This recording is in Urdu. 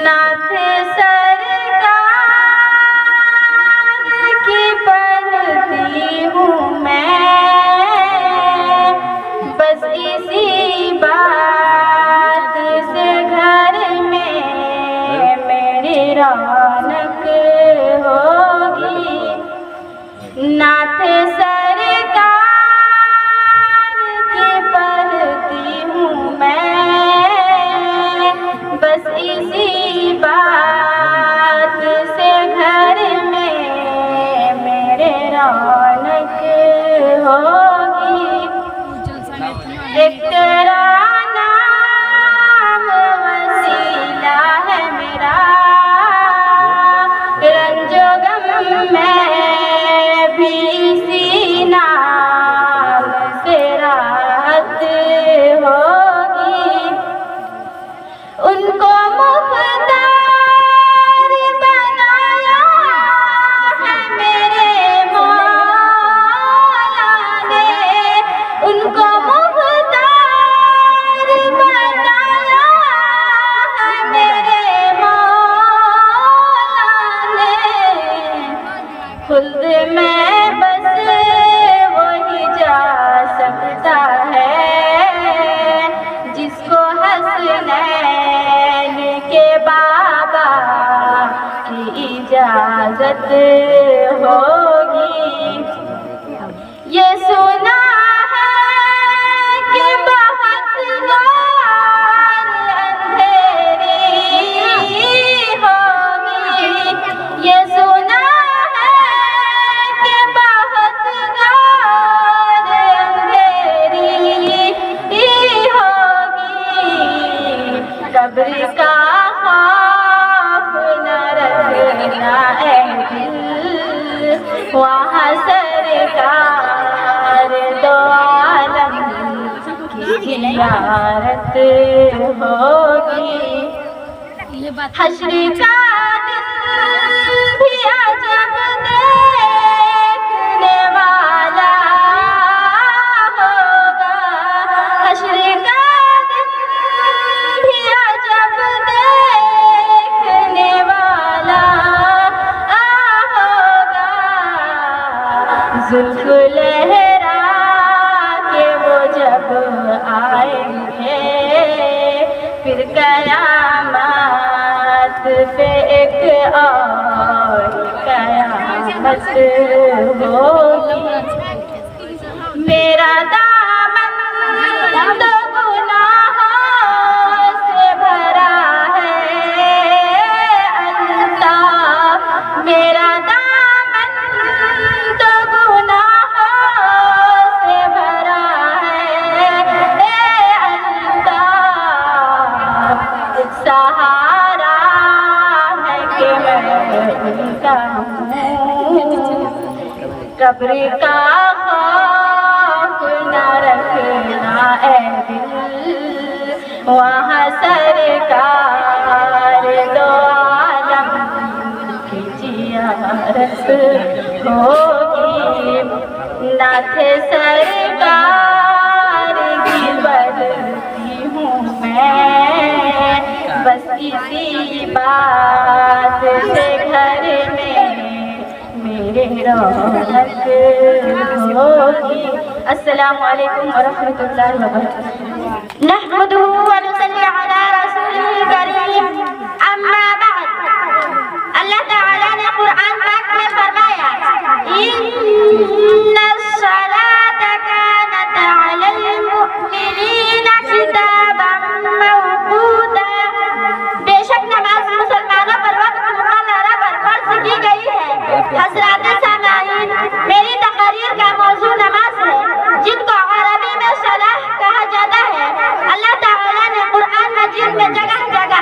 نعت سرکار کی پڑھتی ہوں میں، بس اسی بات سے گھر میں میری رونق ہوگی۔ نعت سرکار کی پڑھتی ہوں میں، بس اسی بات سے گھر میں میرے رونق ہوگی۔ ایک تیرا نام وسیلہ ہے میرا، رنج و غم میں بھی اسی نام سے راحت ہوگی۔ ان کو مختار بنایا ہے میرے مولا نے، ان کو مختار بنایا ہے میرے مولا نے۔ خلد میں بس وہی جا سکتا ہے جس کو حسنین کے بابا کی اجازت ہوگی۔ یہ سنا ہے کہ بہت غار اندھیری ہوگی، یہ سنا ہے کہ بہت غار اندھیری ہوگی۔ قبر کا خوف نہ رکھنا اے دل، وہاں سرکار دو عالم کی زیارت ہوگی۔ حشر کا دن بھی عجب دیکھنے والا ہوگا، حشر کا دن بھی عجب دیکھنے والا ہوگا۔ زلف لہرا کے وہ جب آئیں گے، پھر قیامت پہ ایک اور قیامت ہوگی۔ میرا دامن دو گناہوں سے بھرا ہے اللہ، میرا دامن دو گناہوں سے بھرا ہے اللہ۔ سہارا ہے کہ میں ان کا ہوں، قبر کا خوف نہ رکھنا اے دل، وہاں سرکار دو عالم کی زیارت ہوگی۔ نعت سرکار کی پڑھتی ہوں میں، بس اسی بات سے گھر میں میرے رونق ہوگی۔ السلام علیکم ورحمۃ اللہ وبرکاتہ۔ نحمدہ ونصلی علی رسولہ الکریم، اما بعد۔ اللہ تعالیٰ نے قرآن پاک میں فرمایا، ان الصلاۃ کانت علی المؤمنین کتابا موقوتا۔ بے شک نماز مسلمانوں پر وقت مقررہ پر فرض کی گئی ہے۔ حضرات سامعین، میری تقریر کا موضوع نماز ہے، جن کو عربی میں صلاۃ کہا جاتا ہے۔ اللہ تعالیٰ نے قرآن مجید میں جگہ جگہ